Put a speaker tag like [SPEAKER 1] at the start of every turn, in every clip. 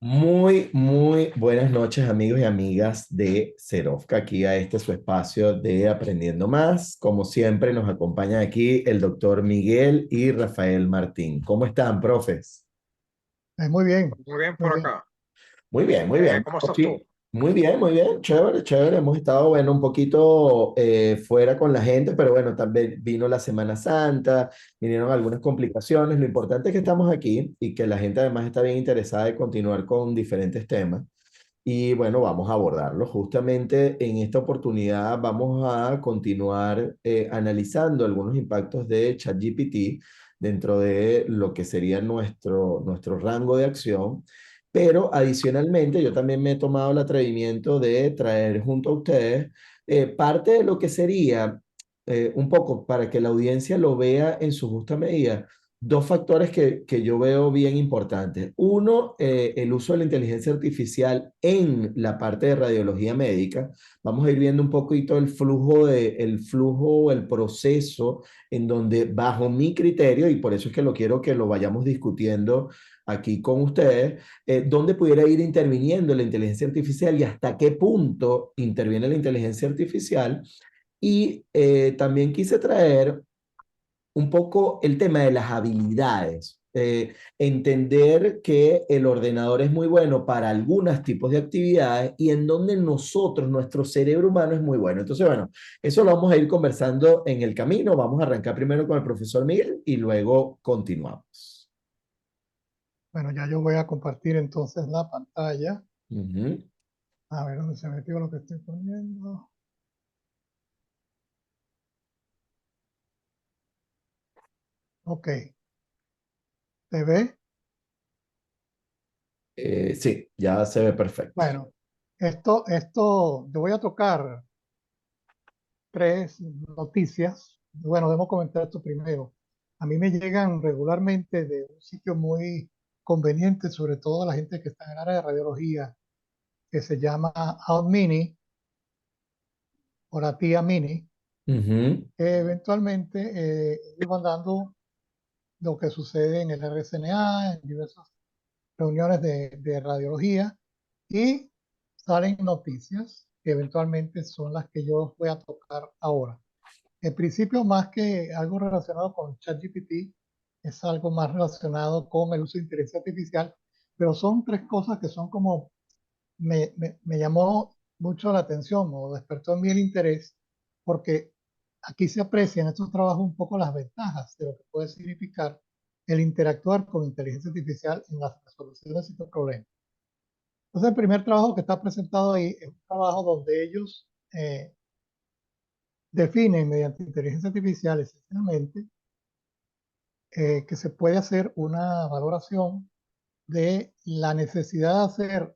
[SPEAKER 1] Muy buenas noches, amigos y amigas de Cerovca, aquí a este su espacio de Aprendiendo Más. Como siempre, nos acompañan aquí el doctor Miguel y Rafael Martín. ¿Cómo están, profes?
[SPEAKER 2] Muy bien,
[SPEAKER 3] Muy bien
[SPEAKER 2] muy
[SPEAKER 3] por
[SPEAKER 2] bien.
[SPEAKER 3] acá.
[SPEAKER 1] Muy bien, muy bien.
[SPEAKER 3] ¿Cómo estás
[SPEAKER 1] Aquí,
[SPEAKER 3] tú?
[SPEAKER 1] muy bien, chévere, chévere. Hemos estado, bueno, un poquito fuera con la gente, pero bueno, también vino la Semana Santa, vinieron algunas complicaciones. Lo importante es que estamos aquí y que la gente además está bien interesada en continuar con diferentes temas. Y bueno, vamos a abordarlo. Justamente en esta oportunidad vamos a continuar analizando algunos impactos de ChatGPT dentro de lo que sería nuestro rango de acción. Pero adicionalmente, yo también me he tomado el atrevimiento de traer junto a ustedes parte de lo que sería un poco para que la audiencia lo vea en su justa medida. Dos factores que yo veo bien importantes. Uno, el uso de la inteligencia artificial en la parte de radiología médica. Vamos a ir viendo un poquito el proceso en donde bajo mi criterio, y por eso es que lo quiero que lo vayamos discutiendo aquí con ustedes, dónde pudiera ir interviniendo la inteligencia artificial y hasta qué punto interviene la inteligencia artificial. Y también quise traer un poco el tema de las habilidades. Entender que el ordenador es muy bueno para algunos tipos de actividades y en donde nosotros, nuestro cerebro humano es muy bueno. Entonces, bueno, eso lo vamos a ir conversando en el camino. Vamos a arrancar primero con el profesor Miguel y luego continuamos.
[SPEAKER 2] Bueno, ya yo voy a compartir entonces la pantalla.
[SPEAKER 1] Ujú.
[SPEAKER 2] A ver dónde se metió lo que estoy poniendo. Ok, ¿se ve?
[SPEAKER 1] Sí, ya se ve perfecto.
[SPEAKER 2] Bueno, yo voy a tocar tres noticias. Bueno, debemos comentar esto primero. A mí me llegan regularmente de un sitio muy conveniente, sobre todo a la gente que está en el área de radiología, que se llama OutMini o la tía Mini,
[SPEAKER 1] Ujú,
[SPEAKER 2] que eventualmente ellos van dando lo que sucede en el RCNA, en diversas reuniones de radiología, y salen noticias que eventualmente son las que yo voy a tocar ahora. En principio, más que algo relacionado con ChatGPT, es algo más relacionado con el uso de inteligencia artificial, pero son tres cosas que son como, me llamó mucho la atención o despertó en mí el interés, porque aquí se aprecian en estos trabajos un poco las ventajas de lo que puede significar el interactuar con inteligencia artificial en la resolución de ciertos problemas. Entonces, el primer trabajo que está presentado ahí es un trabajo donde ellos definen mediante inteligencia artificial esencialmente que se puede hacer una valoración de la necesidad de hacer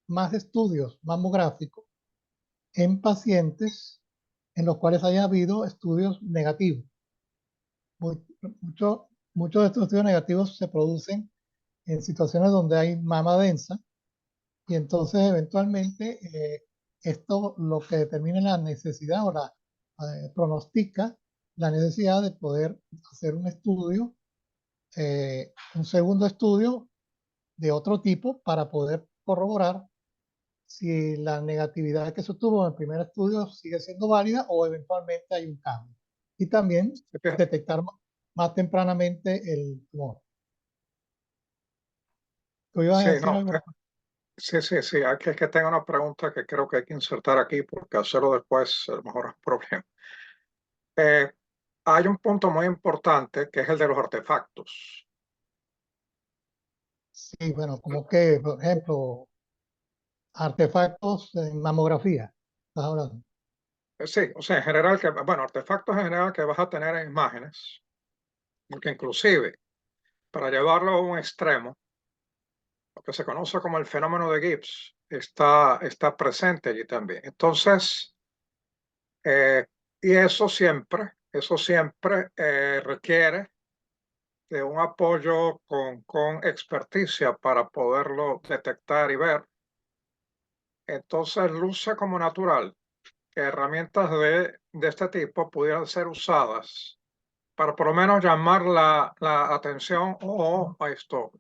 [SPEAKER 2] más estudios mamográficos en pacientes en los cuales haya habido estudios negativos. Mu- muchos de estos estudios negativos se producen en situaciones donde hay mama densa y entonces eventualmente esto lo que determina la necesidad o la pronostica la necesidad de poder hacer un estudio, un segundo estudio de otro tipo para poder corroborar si la negatividad que se obtuvo en el primer estudio sigue siendo válida o eventualmente hay un cambio. Y también
[SPEAKER 3] Sí, fíjate.
[SPEAKER 2] detectar más tempranamente el tumor. ¿Tú ibas
[SPEAKER 3] Sí,
[SPEAKER 2] a decir
[SPEAKER 3] no,
[SPEAKER 2] algo?
[SPEAKER 3] sí. Aquí es que tengo una pregunta que creo que hay que insertar aquí porque hacerlo después a lo mejor es problema. Eh, Hay un punto muy importante que es el de los artefactos.
[SPEAKER 2] Sí, bueno, como que, por ejemplo, artefactos en mamografía. ¿Estás hablando?
[SPEAKER 3] Sí, o sea, en general, bueno, artefactos en general que vas a tener en imágenes, porque inclusive para llevarlo a un extremo, lo que se conoce como el fenómeno de Gibbs está presente allí también. Entonces, Eh, y eso siempre requiere de un apoyo con experticia para poderlo detectar y ver. Entonces luce como natural que herramientas de este tipo pudieran ser usadas para por lo menos llamar la atención o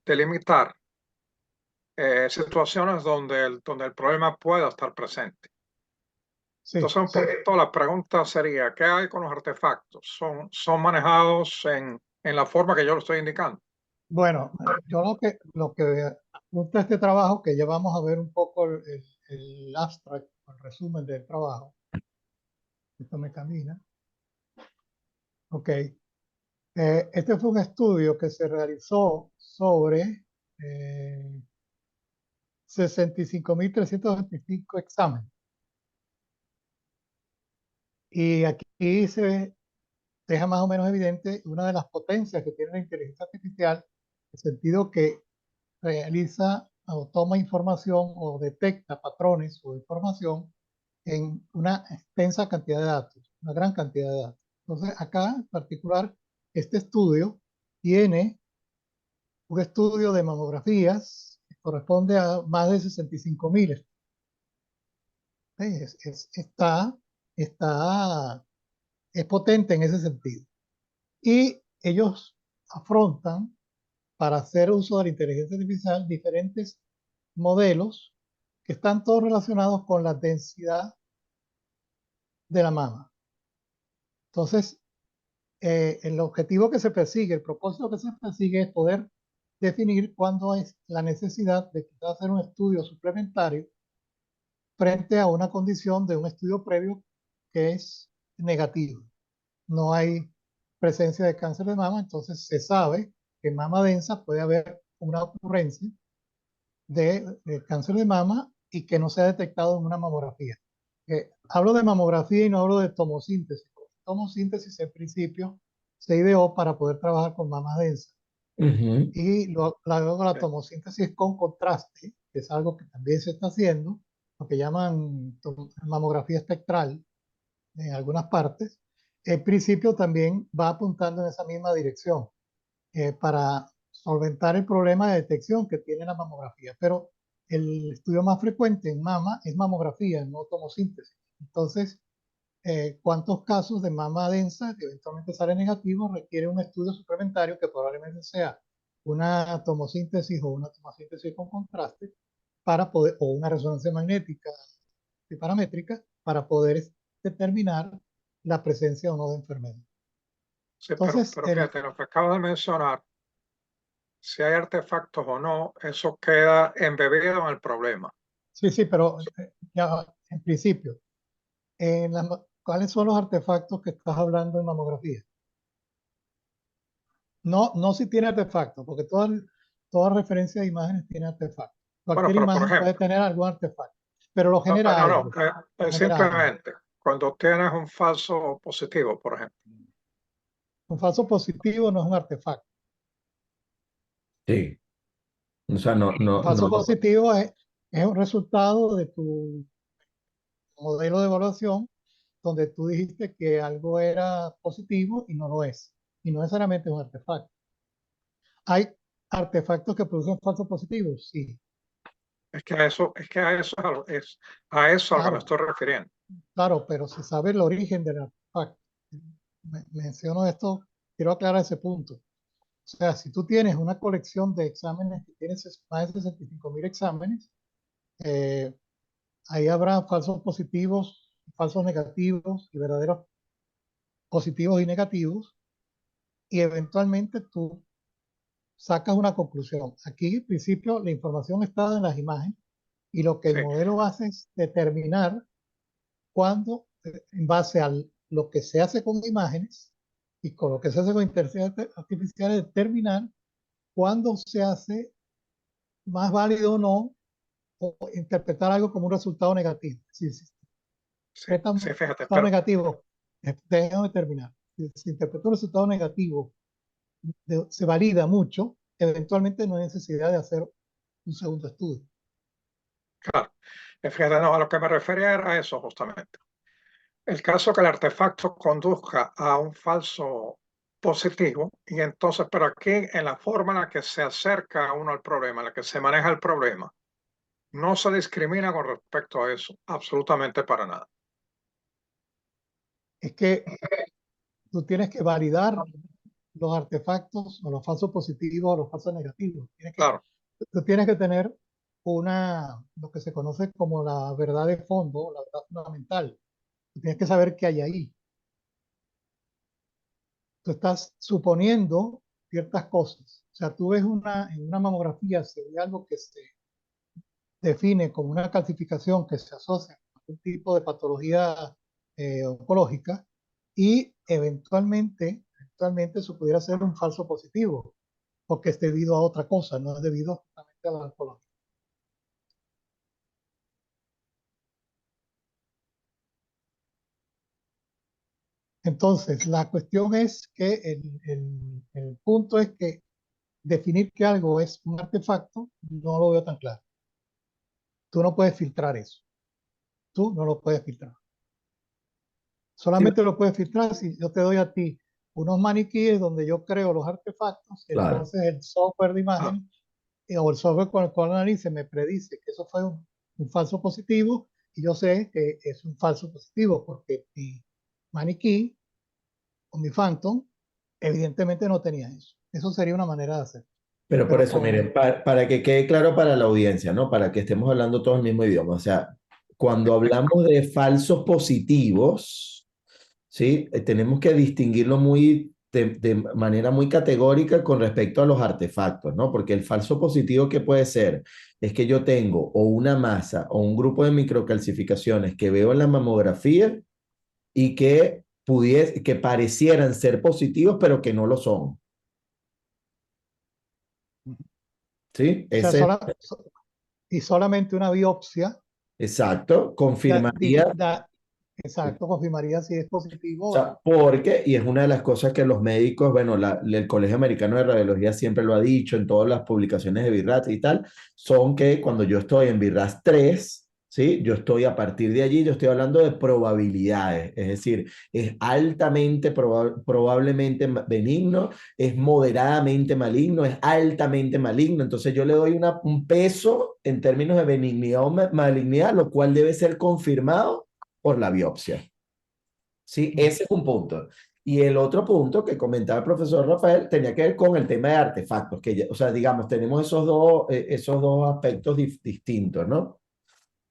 [SPEAKER 3] delimitar situaciones donde el problema pueda estar presente.
[SPEAKER 2] Sí,
[SPEAKER 3] Entonces, un poquito la pregunta sería, ¿qué hay con los artefactos? ¿Son manejados en la forma que yo lo estoy indicando?
[SPEAKER 2] bueno, yo lo que apunta este trabajo, que ya vamos a ver un poco el abstract, el resumen del trabajo. Esto me camina. Ok. Este fue un estudio que se realizó sobre 65.325 exámenes. Y aquí se deja más o menos evidente una de las potencias que tiene la inteligencia artificial, en el sentido que realiza o toma información o detecta patrones o información en una extensa cantidad de datos, una gran cantidad de datos. Entonces, acá en particular, este estudio tiene un estudio de mamografías que corresponde a más de 65.000. Está, es potente en ese sentido. Y ellos afrontan, para hacer uso de la inteligencia artificial, diferentes modelos que están todos relacionados con la densidad de la mama. Entonces, el objetivo que se persigue, el propósito que se persigue es poder definir cuándo es la necesidad de quizás hacer un estudio suplementario frente a una condición de un estudio previo que es negativo. No hay presencia de cáncer de mama, entonces se sabe que en mama densa puede haber una ocurrencia de cáncer de mama y que no se ha detectado en una mamografía. Hablo de mamografía y no hablo de tomosíntesis. Tomosíntesis en principio se ideó para poder trabajar con mamas densas.
[SPEAKER 1] Ujú.
[SPEAKER 2] Y luego la tomosíntesis con contraste, que es algo que también se está haciendo, lo que llaman mamografía espectral en algunas partes. En principio también va apuntando en esa misma dirección para solventar el problema de detección que tiene la mamografía. Pero el estudio más frecuente en mama es mamografía, no tomosíntesis. Entonces, cuántos casos de mama densa que eventualmente sale negativo requiere un estudio suplementario que probablemente sea una tomosíntesis o una tomosíntesis con contraste para poder, o una resonancia magnética y paramétrica para poder determinar la presencia o no de enfermedad.
[SPEAKER 3] Sí,
[SPEAKER 2] Entonces,
[SPEAKER 3] pero fíjate, lo que acabo de mencionar, si hay artefactos o no, eso queda embebido en el problema.
[SPEAKER 2] sí, sí, pero ya en principio, ¿cuáles son los artefactos que estás hablando en mamografía? No, no si tiene artefactos, porque toda referencia de imágenes tiene artefactos.
[SPEAKER 3] Bueno,
[SPEAKER 2] Cualquier
[SPEAKER 3] pero por
[SPEAKER 2] imagen puede
[SPEAKER 3] ejemplo,
[SPEAKER 2] tener algún artefacto, pero lo
[SPEAKER 3] no,
[SPEAKER 2] genera
[SPEAKER 3] no, no,
[SPEAKER 2] algo. Lo genera algo.
[SPEAKER 3] simplemente cuando tienes un falso positivo, por ejemplo.
[SPEAKER 2] Un falso positivo no es un artefacto.
[SPEAKER 1] Sí. O sea, no,
[SPEAKER 2] Un
[SPEAKER 1] no,
[SPEAKER 2] falso
[SPEAKER 1] no.
[SPEAKER 2] positivo es un resultado de tu modelo de evaluación donde tú dijiste que algo era positivo y no lo es. Y no necesariamente es un artefacto. ¿Hay artefactos que producen falsos positivos? Sí,
[SPEAKER 3] Es que es a eso a lo que me
[SPEAKER 2] claro,
[SPEAKER 3] estoy refiriendo.
[SPEAKER 2] claro, pero se sabe el origen del artefacto. Menciono esto, quiero aclarar ese punto. O sea, si tú tienes una colección de exámenes que tienes más de 65.000 exámenes, eh, ahí habrá falsos positivos, falsos negativos y verdaderos positivos y negativos, y eventualmente tú sacas una conclusión. Aquí, en principio, la información está en las imágenes y lo que el
[SPEAKER 3] Sí,
[SPEAKER 2] modelo hace es determinar cuándo, en base a lo que se hace con imágenes y con lo que se hace con inteligencia artificial, determinar cuándo se hace más válido o no o interpretar algo como un resultado negativo. Si
[SPEAKER 3] sí,
[SPEAKER 2] interpreta un
[SPEAKER 3] sí, fíjate,
[SPEAKER 2] resultado negativo, déjame terminar. Si interpreta un resultado negativo, se valida mucho, eventualmente no hay necesidad de hacer un segundo estudio.
[SPEAKER 3] claro. Fíjate, no, a lo que me refería era eso justamente. El caso que el artefacto conduzca a un falso positivo, y entonces, pero aquí en la forma en la que se acerca a uno al problema, en la que se maneja el problema, no se discrimina con respecto a eso, absolutamente para nada.
[SPEAKER 2] Es que tú tienes que validar los artefactos o los falsos positivos o los falsos negativos.
[SPEAKER 3] Claro,
[SPEAKER 2] Tú tienes que tener lo que se conoce como la verdad de fondo, la verdad fundamental. Tú tienes que saber qué hay ahí. Tú estás suponiendo ciertas cosas. O sea, tú ves en una mamografía, se ve algo que se define como una calcificación que se asocia a un tipo de patología oncológica y eventualmente eso pudiera ser un falso positivo, porque es debido a otra cosa, no es debido justamente a la oncología. Entonces, la cuestión es que el punto es que definir que algo es un artefacto no lo veo tan claro. Tú no puedes filtrar eso. Tú no lo puedes filtrar.
[SPEAKER 1] Sí,
[SPEAKER 2] Solamente lo puedes filtrar si yo te doy a ti unos maniquíes donde yo creo los artefactos,
[SPEAKER 1] claro.
[SPEAKER 2] entonces el software de
[SPEAKER 3] Ah,
[SPEAKER 2] imagen o el software con el cual analice me predice que eso fue un falso positivo y yo sé que es un falso positivo porque mi maniquí o mi Phantom evidentemente no tenía eso. Eso sería una manera de hacer.
[SPEAKER 1] Pero por
[SPEAKER 2] Pero
[SPEAKER 1] eso, miren, para que quede claro para la audiencia, ¿no? Para que estemos hablando todos el mismo idioma. O sea, cuando hablamos de falsos positivos, ¿sí? Tenemos que distinguirlo de manera muy categórica con respecto a los artefactos, ¿no? Porque el falso positivo que puede ser es que yo tengo o una masa o un grupo de microcalcificaciones que veo en la mamografía y que parecieran ser positivos, pero que no lo son, ¿sí?
[SPEAKER 2] o sea,
[SPEAKER 1] Ese,
[SPEAKER 2] y solamente una biopsia
[SPEAKER 1] exacto,
[SPEAKER 2] da,
[SPEAKER 1] confirmaría.
[SPEAKER 2] exacto, confirmaría si es positivo
[SPEAKER 1] O
[SPEAKER 2] o
[SPEAKER 1] sea,
[SPEAKER 2] no.
[SPEAKER 1] porque, y es una de las cosas que los médicos, bueno, el Colegio Americano de Radiología siempre lo ha dicho en todas las publicaciones de BIRAT y tal, son que cuando yo estoy en BIRAT 3, ¿sí? Yo estoy a partir de allí, yo estoy hablando de probabilidades, es decir, es altamente probablemente benigno, es moderadamente maligno, es altamente maligno, entonces yo le doy un peso en términos de benignidad o malignidad, lo cual debe ser confirmado por la biopsia. Sí, ese es un punto. Y el otro punto que comentaba el profesor Rafael tenía que ver con el tema de artefactos, o sea, digamos, tenemos esos dos aspectos distintos, ¿no?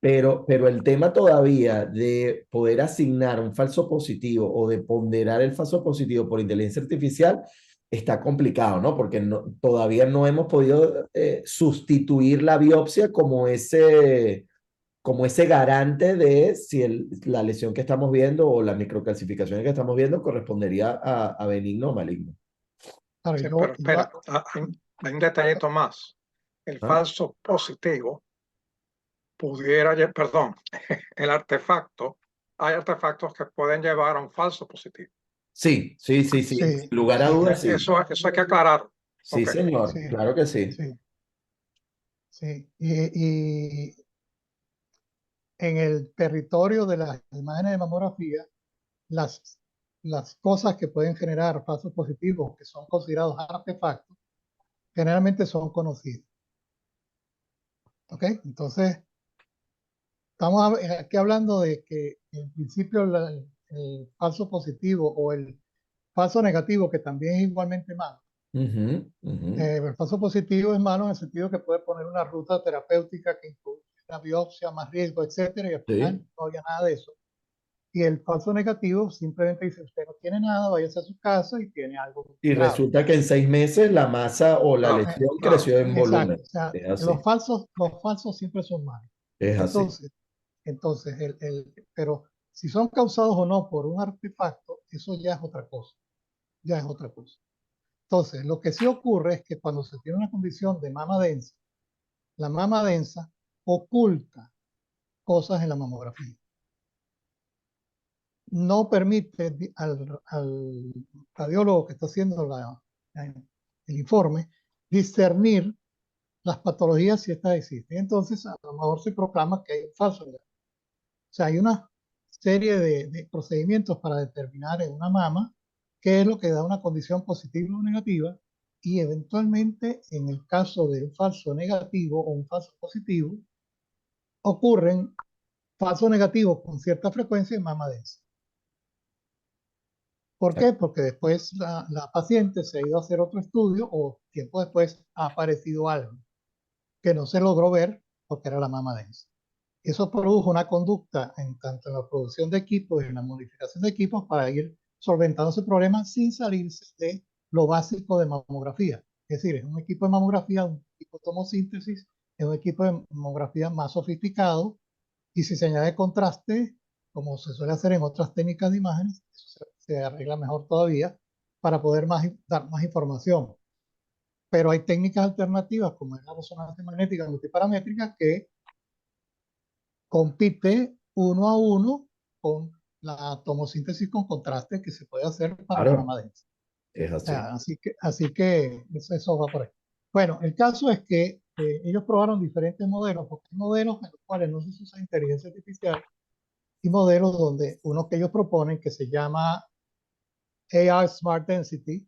[SPEAKER 1] Pero el tema todavía de poder asignar un falso positivo o de ponderar el falso positivo por inteligencia artificial está complicado, ¿no? Porque todavía no hemos podido sustituir la biopsia como ese garante de si la lesión que estamos viendo o las microcalcificaciones que estamos viendo correspondería a benigno o maligno.
[SPEAKER 2] Claro,
[SPEAKER 3] sí, pero
[SPEAKER 2] yo,
[SPEAKER 3] espera, hay un detallito más. El
[SPEAKER 1] ¿Ah?
[SPEAKER 3] falso positivo perdón, el artefacto, hay artefactos que pueden llevar a un falso positivo.
[SPEAKER 1] Sí, sí, sí, sí. Sin
[SPEAKER 2] sí,
[SPEAKER 1] lugar a
[SPEAKER 2] sí,
[SPEAKER 1] dudas, sí.
[SPEAKER 3] Eso hay que aclarar.
[SPEAKER 1] Sí,
[SPEAKER 3] Ok.
[SPEAKER 1] señor.
[SPEAKER 2] sí,
[SPEAKER 1] Claro que sí.
[SPEAKER 2] sí, sí. Y en el territorio de las imágenes de mamografía, las, las cosas que pueden generar falsos positivos, que son considerados artefactos, generalmente son conocidas. ¿Ok? Entonces, estamos aquí hablando de que en principio el falso positivo o el falso negativo, que también es igualmente malo.
[SPEAKER 1] Ujú, ujú.
[SPEAKER 2] El falso positivo es malo en el sentido que puede poner una ruta terapéutica que incluye una biopsia, más riesgo, etcétera, y al final
[SPEAKER 1] Sí.
[SPEAKER 2] no había nada de eso. Y el falso negativo simplemente dice, usted no tiene nada, váyase a su casa y tiene algo
[SPEAKER 1] Y
[SPEAKER 2] grave.
[SPEAKER 1] resulta que en 6 meses la masa o la
[SPEAKER 3] Claro,
[SPEAKER 1] lesión
[SPEAKER 3] claro.
[SPEAKER 1] creció en
[SPEAKER 2] Exacto.
[SPEAKER 1] volumen.
[SPEAKER 2] O sea,
[SPEAKER 1] Es así.
[SPEAKER 2] los falsos siempre son malos.
[SPEAKER 1] Es así.
[SPEAKER 2] Entonces, pero si son causados o no por un artefacto, eso ya es otra cosa. Ya es otra cosa. Entonces, lo que sí ocurre es que cuando se tiene una condición de mama densa, la mama densa oculta cosas en la mamografía. No permite al radiólogo que está haciendo el informe discernir las patologías si estas existen. Entonces, a lo mejor se proclama que hay un falso negativo. O sea, hay una serie de procedimientos para determinar en una mama qué es lo que da una condición positiva o negativa y eventualmente en el caso de un falso negativo o un falso positivo ocurren falsos negativos con cierta frecuencia en mama densa. ¿Por qué? Porque después la paciente se ha ido a hacer otro estudio o tiempo después ha aparecido algo que no se logró ver porque era la mama densa. Eso produjo una conducta en tanto en la producción de equipos y en la modificación de equipos para ir solventando ese problema sin salirse de lo básico de mamografía. Es decir, es un equipo de mamografía, un equipo de tomosíntesis, es un equipo de mamografía más sofisticado y si se añade contraste, como se suele hacer en otras técnicas de imágenes, eso se arregla mejor todavía para poder dar más información. Pero hay técnicas alternativas como es la resonancia magnética multiparamétrica que compite uno a uno con la tomosíntesis con contraste que se puede hacer para la
[SPEAKER 1] Claro,
[SPEAKER 2] mama densa.
[SPEAKER 1] es así.
[SPEAKER 2] Así que eso va por ahí. Bueno, el caso es que ellos probaron diferentes modelos, porque hay modelos en los cuales no se usa inteligencia artificial y modelos donde uno que ellos proponen que se llama AI Smart Density,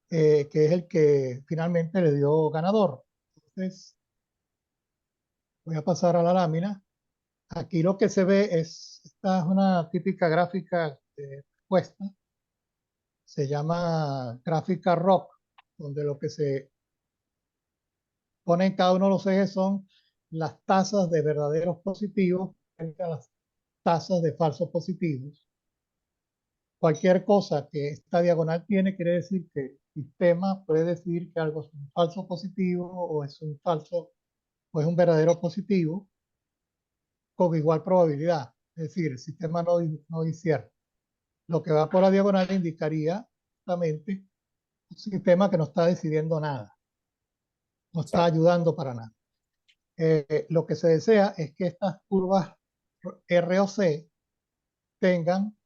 [SPEAKER 2] que es el que finalmente le dio ganador. Entonces, voy a pasar a la lámina. Aquí lo que se ve esta es una típica gráfica puesta, se llama gráfica ROC, donde lo que se pone en cada uno de los ejes son las tasas de verdaderos positivos frente a las tasas de falsos positivos. Cualquier cosa que esta diagonal tiene quiere decir que el sistema puede decir que algo es un falso positivo o es un falso o es un verdadero positivo con igual probabilidad. Es decir, el sistema no discierne. Lo que va por la diagonal indicaría justamente un sistema que no está decidiendo nada, no está
[SPEAKER 1] Exacto.
[SPEAKER 2] ayudando para nada. Lo que se desea es que estas curvas R o C tengan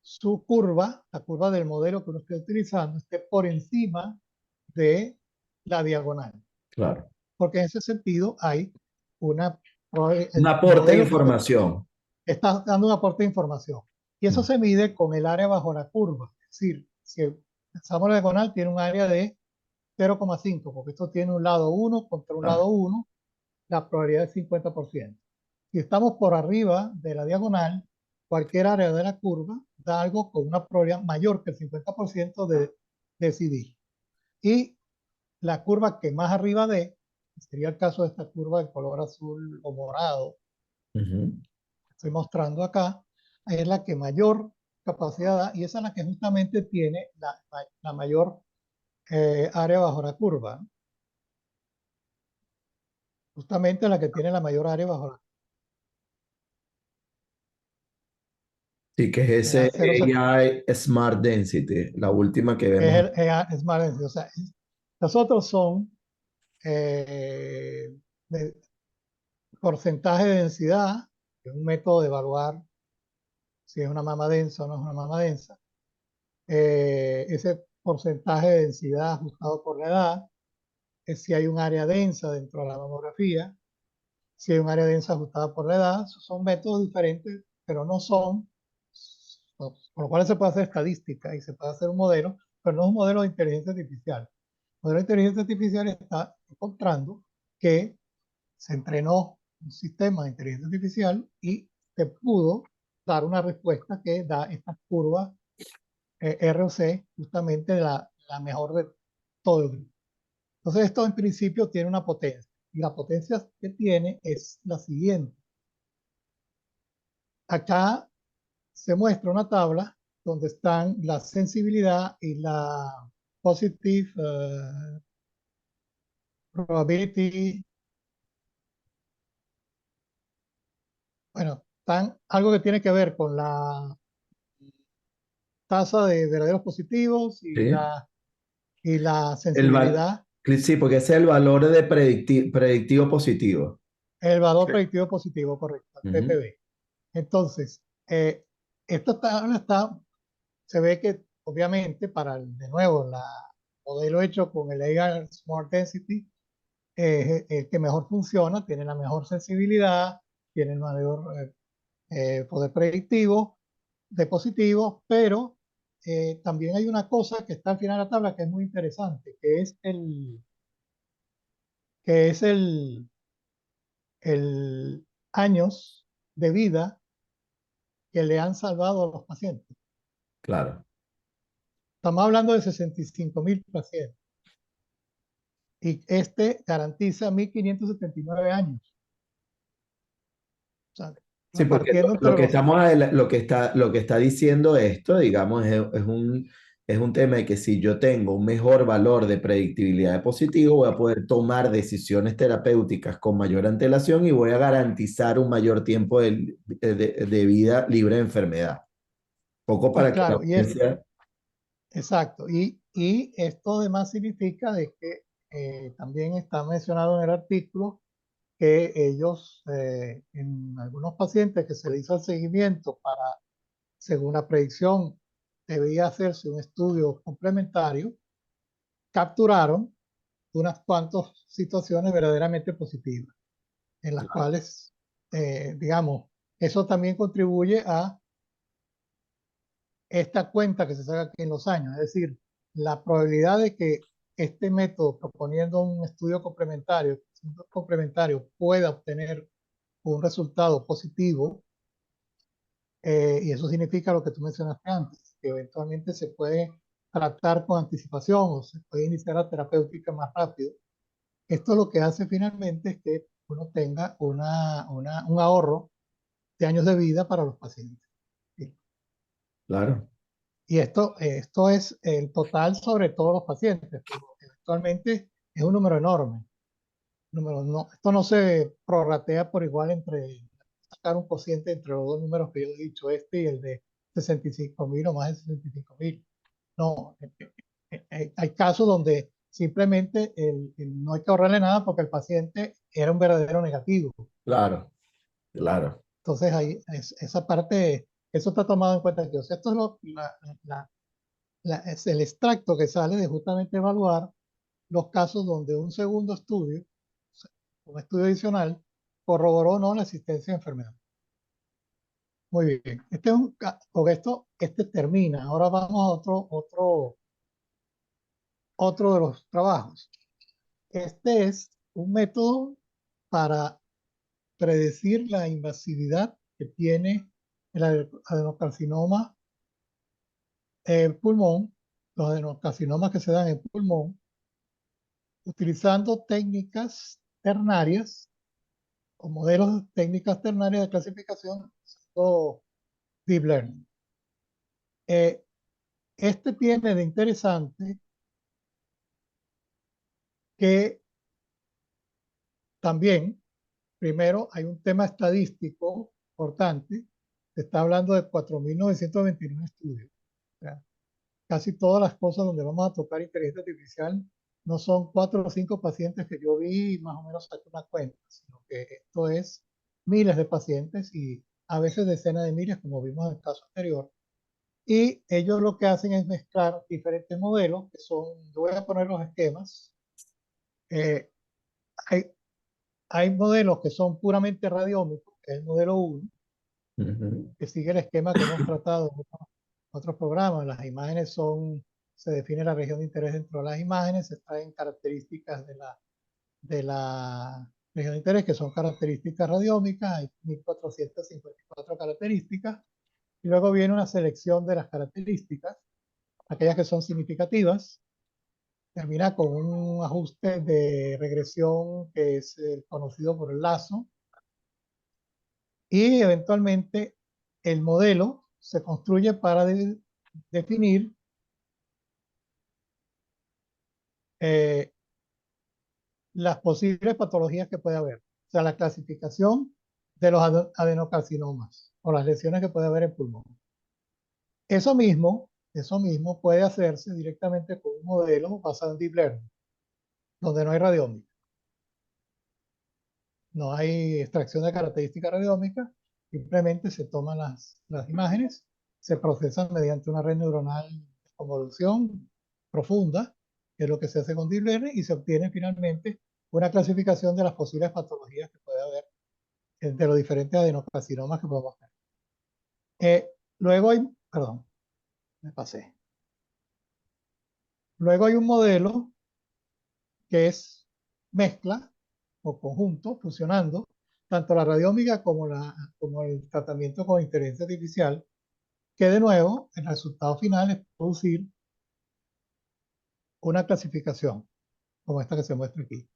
[SPEAKER 2] su curva, la curva del modelo que uno esté utilizando, esté por encima de la diagonal.
[SPEAKER 1] Claro.
[SPEAKER 2] Porque en ese sentido hay una,
[SPEAKER 1] Un
[SPEAKER 2] el
[SPEAKER 1] aporte de
[SPEAKER 2] modelo que usted
[SPEAKER 1] información.
[SPEAKER 2] está dando un aporte de información. Y eso
[SPEAKER 1] Mm.
[SPEAKER 2] se mide con el área bajo la curva. Es decir, si pensamos la diagonal, tiene un área de 0,5, porque esto tiene un lado 1 contra un
[SPEAKER 1] Claro.
[SPEAKER 2] lado 1, la probabilidad es 50%. Si estamos por arriba de la diagonal, cualquier área de la curva da algo con una probabilidad mayor que el 50% de decidir. Y la curva que más arriba de, sería el caso de esta curva de color azul o morado,
[SPEAKER 1] Ujú.
[SPEAKER 2] que estoy mostrando acá, es la que mayor capacidad da y esa es la que justamente tiene la mayor área bajo la curva. Justamente la que tiene la mayor área bajo la
[SPEAKER 1] Sí, que es
[SPEAKER 2] curva.
[SPEAKER 1] ese AI Smart Density, la última que
[SPEAKER 2] Es
[SPEAKER 1] vemos.
[SPEAKER 2] el Smart Density. O sea, los otros son eh, de porcentaje de densidad, que es un método de evaluar si es una mama densa o no es una mama densa. Ese porcentaje de densidad ajustado por la edad es si hay un área densa dentro de la mamografía, si hay un área densa ajustada por la edad. Son métodos diferentes, pero no son, por lo cual se puede hacer estadística y se puede hacer un modelo, pero no es un modelo de inteligencia artificial. El modelo de inteligencia artificial está encontrando que se entrenó un sistema de inteligencia artificial y se pudo dar una respuesta que da estas curvas ROC, justamente la mejor de todo el grupo. Entonces esto en principio tiene una potencia y la potencia que tiene es la siguiente. Acá se muestra una tabla donde están la sensibilidad y la positive probability. Bueno, están algo que tiene que ver con la tasa de verdaderos positivos
[SPEAKER 1] ¿Sí?
[SPEAKER 2] y la
[SPEAKER 1] El val-
[SPEAKER 2] sensibilidad,
[SPEAKER 1] sí, porque ese es el valor de predictivo positivo.
[SPEAKER 2] el valor
[SPEAKER 3] Sí.
[SPEAKER 2] predictivo positivo, correcto, el
[SPEAKER 1] Ujú.
[SPEAKER 2] PPB. Entonces, esta tabla se ve que obviamente para, de nuevo, el modelo hecho con el AI Smart Density es el que mejor funciona, tiene la mejor sensibilidad, tiene el mayor poder predictivo de positivos, pero también hay una cosa que está al final de la tabla que es muy interesante, que es el años de vida que le han salvado a los pacientes.
[SPEAKER 1] Claro.
[SPEAKER 2] Estamos hablando de 65.000 pacientes. y este garantiza 1579 años. O sea,
[SPEAKER 1] Sí, porque
[SPEAKER 2] partiendo
[SPEAKER 1] lo
[SPEAKER 2] entre
[SPEAKER 1] que
[SPEAKER 2] los...
[SPEAKER 1] lo que está diciendo esto, digamos, es un tema de que si yo tengo un mejor valor de predictibilidad de positivo, voy a poder tomar decisiones terapéuticas con mayor antelación y voy a garantizar un mayor tiempo de vida libre de enfermedad. Poco
[SPEAKER 2] Y
[SPEAKER 1] para que la
[SPEAKER 2] claro,
[SPEAKER 1] audiencia,
[SPEAKER 2] exacto. Y esto además significa de que también está mencionado en el artículo que ellos, en algunos pacientes que se le hizo el seguimiento para, según la predicción, debía hacerse un estudio complementario, capturaron unas cuantas situaciones verdaderamente positivas, en las cuales, digamos, eso también contribuye a esta cuenta que se saca aquí en los años. Es decir, la probabilidad de que este método, proponiendo un estudio complementario pueda obtener un resultado positivo, y eso significa lo que tú mencionaste antes, que eventualmente se puede tratar con anticipación o se puede iniciar la terapéutica más rápido. Esto lo que hace finalmente es que uno tenga un ahorro de años de vida para los pacientes. ¿Sí?
[SPEAKER 1] claro,
[SPEAKER 2] Y esto es el total sobre todos los pacientes, pero eventualmente es un número enorme. Esto no se prorratea por igual entre sacar un cociente entre los dos números que yo he dicho, este y el de 65.000 o más de 65.000. No, hay casos donde simplemente no hay que ahorrarle nada porque el paciente era un verdadero negativo.
[SPEAKER 1] claro, claro,
[SPEAKER 2] Entonces, esa parte, eso está tomado en cuenta aquí. O sea, esto es es el extracto que sale de justamente evaluar los casos donde un segundo estudio, o sea, un estudio adicional, corroboró o no la existencia de enfermedad. Muy bien. Con esto, este termina. Ahora vamos a otro de los trabajos. Este es un método para predecir la invasividad que tiene el adenocarcinoma en pulmón, los adenocarcinomas que se dan en pulmón, utilizando técnicas ternarias o modelos de técnicas ternarias de clasificación, o deep learning. Eh, este tiene de interesante que también, primero, hay un tema estadístico importante. Se está hablando de 4.929 estudios. O sea, casi todas las cosas donde vamos a tocar inteligencia artificial no son 4 o 5 pacientes que yo vi y más o menos saqué una cuenta, sino que esto es miles de pacientes y a veces decenas de miles, como vimos en el caso anterior. Y ellos lo que hacen es mezclar diferentes modelos, que son, yo voy a poner los esquemas. Eh, hay, hay modelos que son puramente radiómicos, que es el modelo 1,
[SPEAKER 1] ujú,
[SPEAKER 2] que sigue el esquema que hemos tratado en otros programas. Las imágenes se define la región de interés dentro de las imágenes, se extraen características de la región de interés, que son características radiómicas, hay 1.454 características, y luego viene una selección de las características, aquellas que son significativas, termina con un ajuste de regresión que es conocido por el lazo, y eventualmente el modelo se construye para definir eh, las posibles patologías que puede haber. O sea, la clasificación de los adenocarcinomas o las lesiones que puede haber en pulmón. Eso mismo puede hacerse directamente con un modelo basado en Deep Learning, donde no hay radiómica, no hay extracción de características radiómicas, simplemente se toman las imágenes, se procesan mediante una red neuronal de convolución profunda, que es lo que se hace con Deep Learning, y se obtiene finalmente una clasificación de las posibles patologías que puede haber de los diferentes adenocarcinomas que podemos tener. Luego hay, perdón, me pasé. Luego hay un modelo que es mezcla o conjunto, fusionando tanto la radiómica como el tratamiento con inteligencia artificial, que de nuevo el resultado final es producir una clasificación. como esta que se muestra aquí.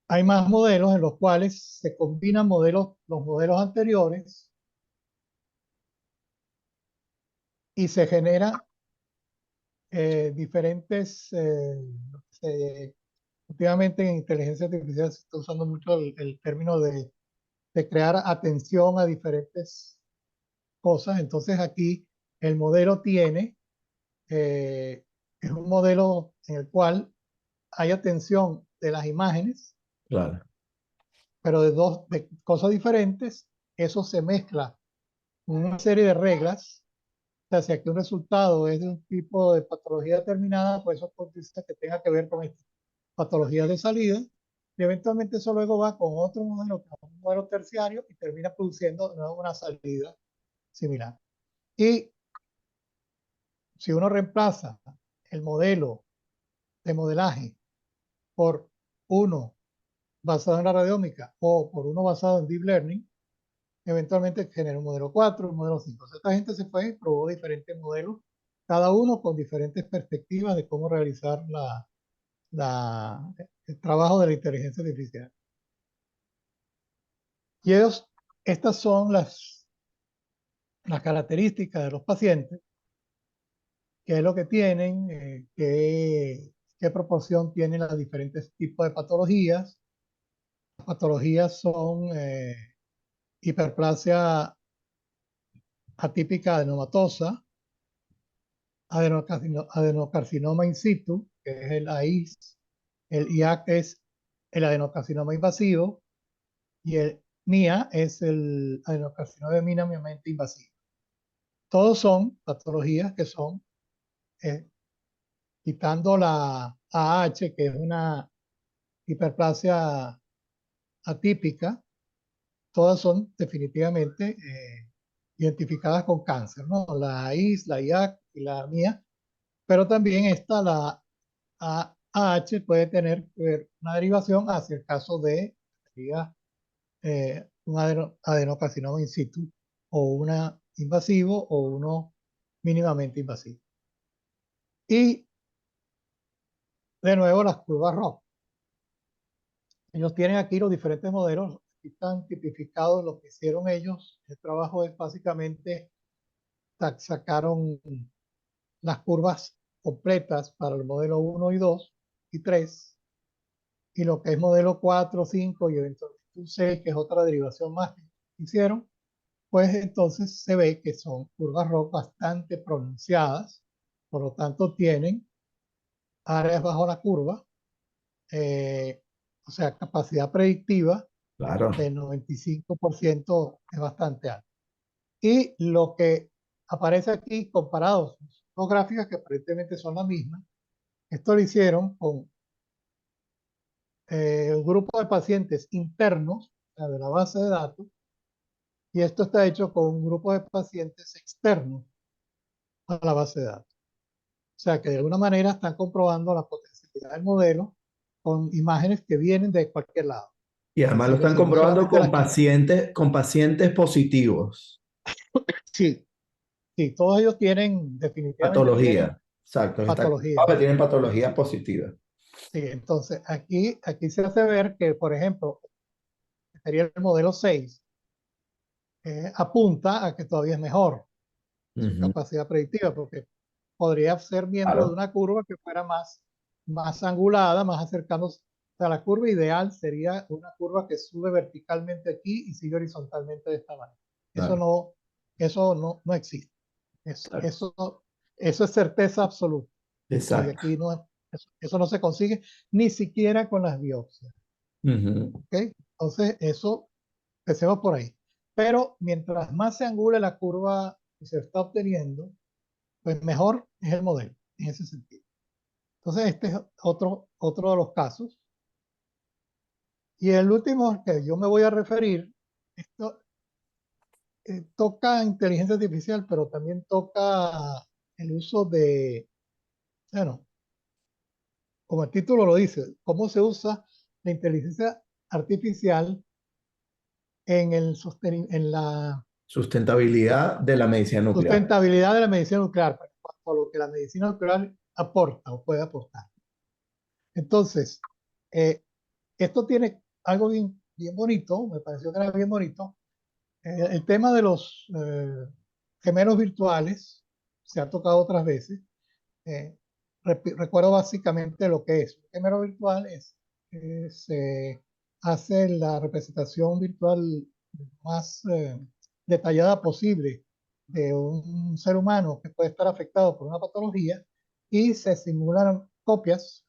[SPEAKER 2] Hay más modelos en los cuales se combinan los modelos anteriores y se genera diferentes, últimamente en inteligencia artificial se está usando mucho el término de crear atención a diferentes cosas. Entonces aquí el modelo es un modelo en el cual hay atención de las imágenes,
[SPEAKER 1] Claro,
[SPEAKER 2] pero de cosas diferentes. Eso se mezcla con una serie de reglas. O sea, si aquí un resultado es de un tipo de patología determinada, pues eso condice que tenga que ver con esta patología de salida. Y eventualmente eso luego va con otro modelo, que es un modelo terciario, y termina produciendo de nuevo una salida similar. Y si uno reemplaza el modelo de modelaje por uno basado en la radiómica o por uno basado en deep learning, eventualmente genera un modelo 4, un modelo 5. O sea, esta gente se fue y probó diferentes modelos, cada uno con diferentes perspectivas de cómo realizar el trabajo de la inteligencia artificial. Y estas son las características de los pacientes, qué es lo que tienen, qué proporción tienen los diferentes tipos de patologías. Las patologías son hiperplasia atípica adenomatosa, adenocarcinoma in situ, que es el AIS, el IAC es el adenocarcinoma invasivo y el MIA es el adenocarcinoma mínimamente invasivo. Todos son patologías que son, eh, quitando la AH, que es una hiperplasia atípica, todas son definitivamente identificadas con cáncer, ¿no? La AIS, la IAC y la MIA, pero también está la AH puede tener una derivación hacia el caso de un adenocarcinoma in situ o una invasivo o uno mínimamente invasivo. Y de nuevo las curvas ROC. Ellos tienen aquí los diferentes modelos, aquí están tipificados lo que hicieron ellos. El trabajo es básicamente sacaron las curvas completas para el modelo 1 y 2 y 3 y lo que es modelo 4, 5 y eventualmente un 6, que es otra derivación más que hicieron, pues entonces se ve que son curvas ROC bastante pronunciadas, por lo tanto tienen áreas bajo la curva, eh, o sea, capacidad predictiva
[SPEAKER 1] claro.
[SPEAKER 2] de 95% es bastante alta. Y lo que aparece aquí comparados, dos gráficas que aparentemente son las mismas, esto lo hicieron con un grupo de pacientes internos, o sea, de la base de datos, y esto está hecho con un grupo de pacientes externos a la base de datos. O sea que de alguna manera están comprobando la potencialidad del modelo con imágenes que vienen de cualquier lado.
[SPEAKER 1] Y además lo
[SPEAKER 2] Sin
[SPEAKER 1] están
[SPEAKER 2] recibir
[SPEAKER 1] comprobando
[SPEAKER 2] solamente las que...
[SPEAKER 1] con pacientes positivos.
[SPEAKER 2] Sí, sí, todos ellos tienen, definitivamente tienen
[SPEAKER 1] Patología. Exacto. Está
[SPEAKER 2] patología.
[SPEAKER 1] comprobado que tienen patologías positivas.
[SPEAKER 2] Sí, entonces aquí se hace ver que, por ejemplo, sería el modelo 6, apunta a que todavía es mejor su
[SPEAKER 1] Ujú,
[SPEAKER 2] capacidad predictiva, porque podría ser miembro de
[SPEAKER 1] claro,
[SPEAKER 2] una curva que fuera más angulada, más acercándose. O sea, la curva ideal sería una curva que sube verticalmente aquí y sigue horizontalmente de esta manera. Eso
[SPEAKER 1] claro.
[SPEAKER 2] no, no existe.
[SPEAKER 1] Exacto.
[SPEAKER 2] Eso es certeza absoluta. Y
[SPEAKER 1] Exacto.
[SPEAKER 2] aquí no, eso no se consigue ni siquiera con las biopsias.
[SPEAKER 1] Ujú,
[SPEAKER 2] ¿Ok? Entonces, eso, empecemos por ahí. Pero mientras más se angule la curva que se está obteniendo, pues mejor es el modelo en ese sentido. Entonces, este es otro de los casos. Y el último al que yo me voy a referir, esto toca inteligencia artificial, pero también toca el uso bueno, como el título lo dice, cómo se usa la inteligencia artificial en la
[SPEAKER 1] sustentabilidad de la medicina nuclear.
[SPEAKER 2] sustentabilidad de la medicina nuclear, en cuanto a lo que la medicina nuclear aporta o puede aportar. Entonces, eh, esto tiene algo bien, bien bonito, me pareció que era bien bonito. El tema de los gemelos virtuales se ha tocado otras veces. Eh, recuerdo básicamente lo que es. Un gemelo virtual es que se hace la representación virtual más detallada posible de un ser humano que puede estar afectado por una patología y se simulan copias,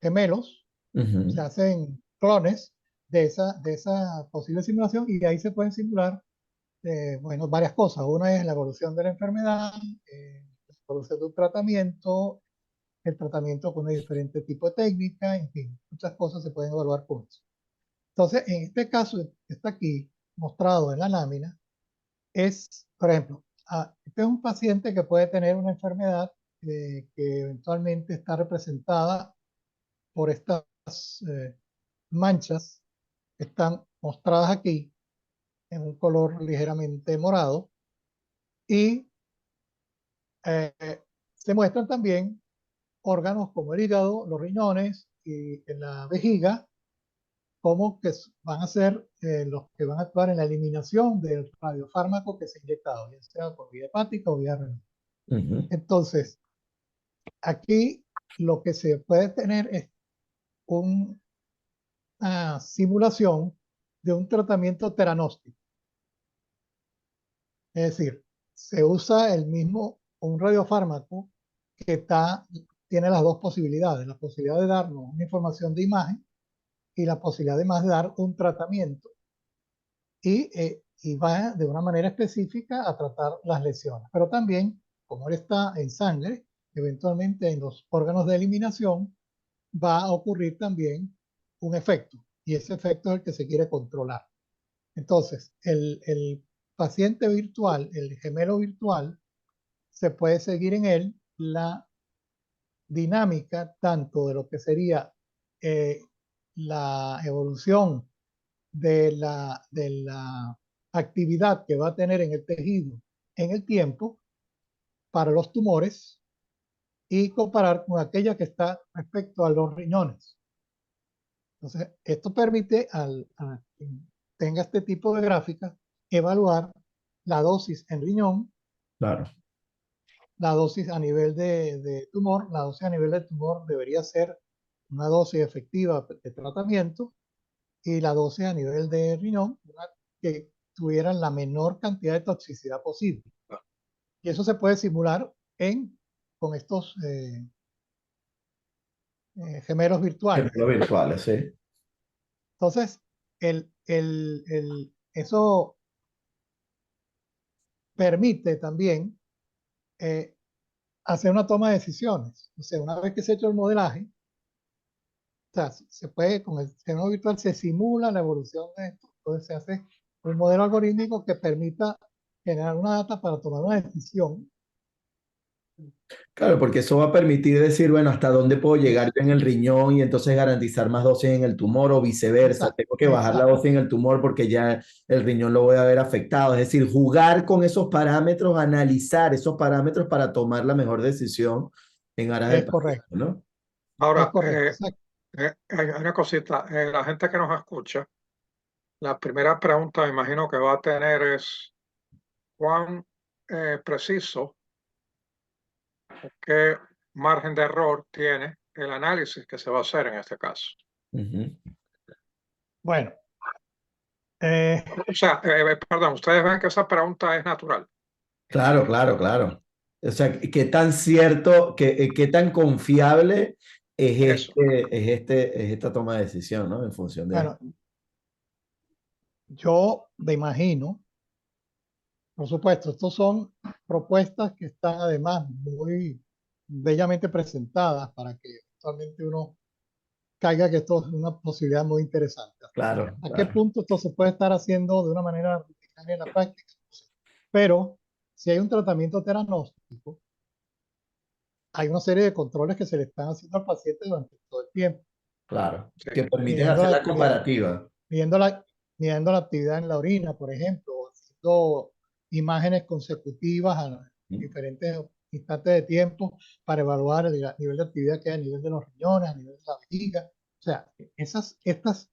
[SPEAKER 2] gemelos, se
[SPEAKER 1] Ujú,
[SPEAKER 2] hacen clones de esa posible simulación y ahí se pueden simular bueno, varias cosas. Una es la evolución de la enfermedad, la evolución de un tratamiento, el tratamiento con un diferente tipo de técnica, en fin, muchas cosas se pueden evaluar con eso. Entonces, en este caso que está aquí mostrado en la lámina, es, por ejemplo, este es un paciente que puede tener una enfermedad que eventualmente está representada por estas eh, manchas que están mostradas aquí en un color ligeramente morado y se muestran también órganos como el hígado, los riñones y en la vejiga, como que van a ser los que van a actuar en la eliminación del radiofármaco que se ha inyectado, ya sea por vía hepática o vía renal.
[SPEAKER 1] ujú.
[SPEAKER 2] Entonces, aquí lo que se puede tener es una simulación de un tratamiento teranóstico. Es decir, se usa el mismo, un radiofármaco que tiene las dos posibilidades, la posibilidad de darnos una información de imagen y la posibilidad además de dar un tratamiento y va de una manera específica a tratar las lesiones. Pero también, como él está en sangre, eventualmente en los órganos de eliminación va a ocurrir también un efecto y ese efecto es el que se quiere controlar. Entonces, el paciente virtual, el gemelo virtual, se puede seguir en él la dinámica tanto de lo que sería eh, la evolución de la actividad que va a tener en el tejido en el tiempo para los tumores y comparar con aquella que está respecto a los riñones. Entonces, esto permite a quien tenga este tipo de gráfica evaluar la dosis en riñón,
[SPEAKER 1] Claro.
[SPEAKER 2] la dosis a nivel de tumor. La dosis a nivel de tumor debería ser una dosis efectiva de tratamiento y la dosis a nivel de riñón que tuvieran la menor cantidad de toxicidad posible. Y eso se puede simular con estos gemelos virtuales.
[SPEAKER 1] Ejemplos virtuales, sí.
[SPEAKER 2] Entonces, eso permite también eh, hacer una toma de decisiones. O sea, una vez que se ha hecho el modelaje, o sea, se puede, con el gemelo virtual se simula la evolución de esto. Entonces se hace un modelo algorítmico que permita generar una data para tomar una decisión.
[SPEAKER 1] Claro, porque eso va a permitir decir, bueno, hasta dónde puedo llegar yo en el riñón y entonces garantizar más dosis en el tumor o viceversa.
[SPEAKER 2] Exacto,
[SPEAKER 1] Tengo que bajar la
[SPEAKER 2] exacto.
[SPEAKER 1] dosis en el tumor porque ya el riñón lo voy a ver afectado. Es decir, jugar con esos parámetros, analizar esos parámetros para tomar la mejor decisión en aras del
[SPEAKER 2] Es
[SPEAKER 1] paciente,
[SPEAKER 2] correcto,
[SPEAKER 1] ¿no?
[SPEAKER 2] es
[SPEAKER 3] Ahora,
[SPEAKER 2] correcto, exacto.
[SPEAKER 3] hay una cosita, la gente que nos escucha, la primera pregunta me imagino que va a tener es cuán preciso o qué margen de error tiene el análisis que se va a hacer en este caso.
[SPEAKER 1] Ujú.
[SPEAKER 2] Bueno, eh,
[SPEAKER 3] O sea, perdón, ustedes ven que esa pregunta es natural.
[SPEAKER 1] Claro, claro, claro. O sea, qué tan cierto, qué tan confiable
[SPEAKER 3] Eso.
[SPEAKER 1] es esta toma de decisión, ¿no? En función de esto.
[SPEAKER 2] bueno, yo me imagino, por supuesto, estos son propuestas que están además muy bellamente presentadas para que actualmente uno caiga que esto es una posibilidad muy interesante.
[SPEAKER 1] Claro,
[SPEAKER 2] ¿A qué
[SPEAKER 1] claro.
[SPEAKER 2] punto esto se puede estar haciendo de una manera rutinaria en la práctica? No sé. Pero si hay un tratamiento teranóstico, hay una serie de controles que se le están haciendo al paciente durante todo el tiempo,
[SPEAKER 1] Claro,
[SPEAKER 3] Sí.
[SPEAKER 1] que permiten
[SPEAKER 2] midiendo
[SPEAKER 1] hacer
[SPEAKER 2] la,
[SPEAKER 1] la comparativa.
[SPEAKER 2] midiendo la, midiendo la actividad en la orina, por ejemplo, o haciendo imágenes consecutivas a
[SPEAKER 1] ¿Mm?
[SPEAKER 2] diferentes instante de tiempo para evaluar el nivel de actividad que hay a nivel de los riñones, a nivel de la vejiga. O sea, estas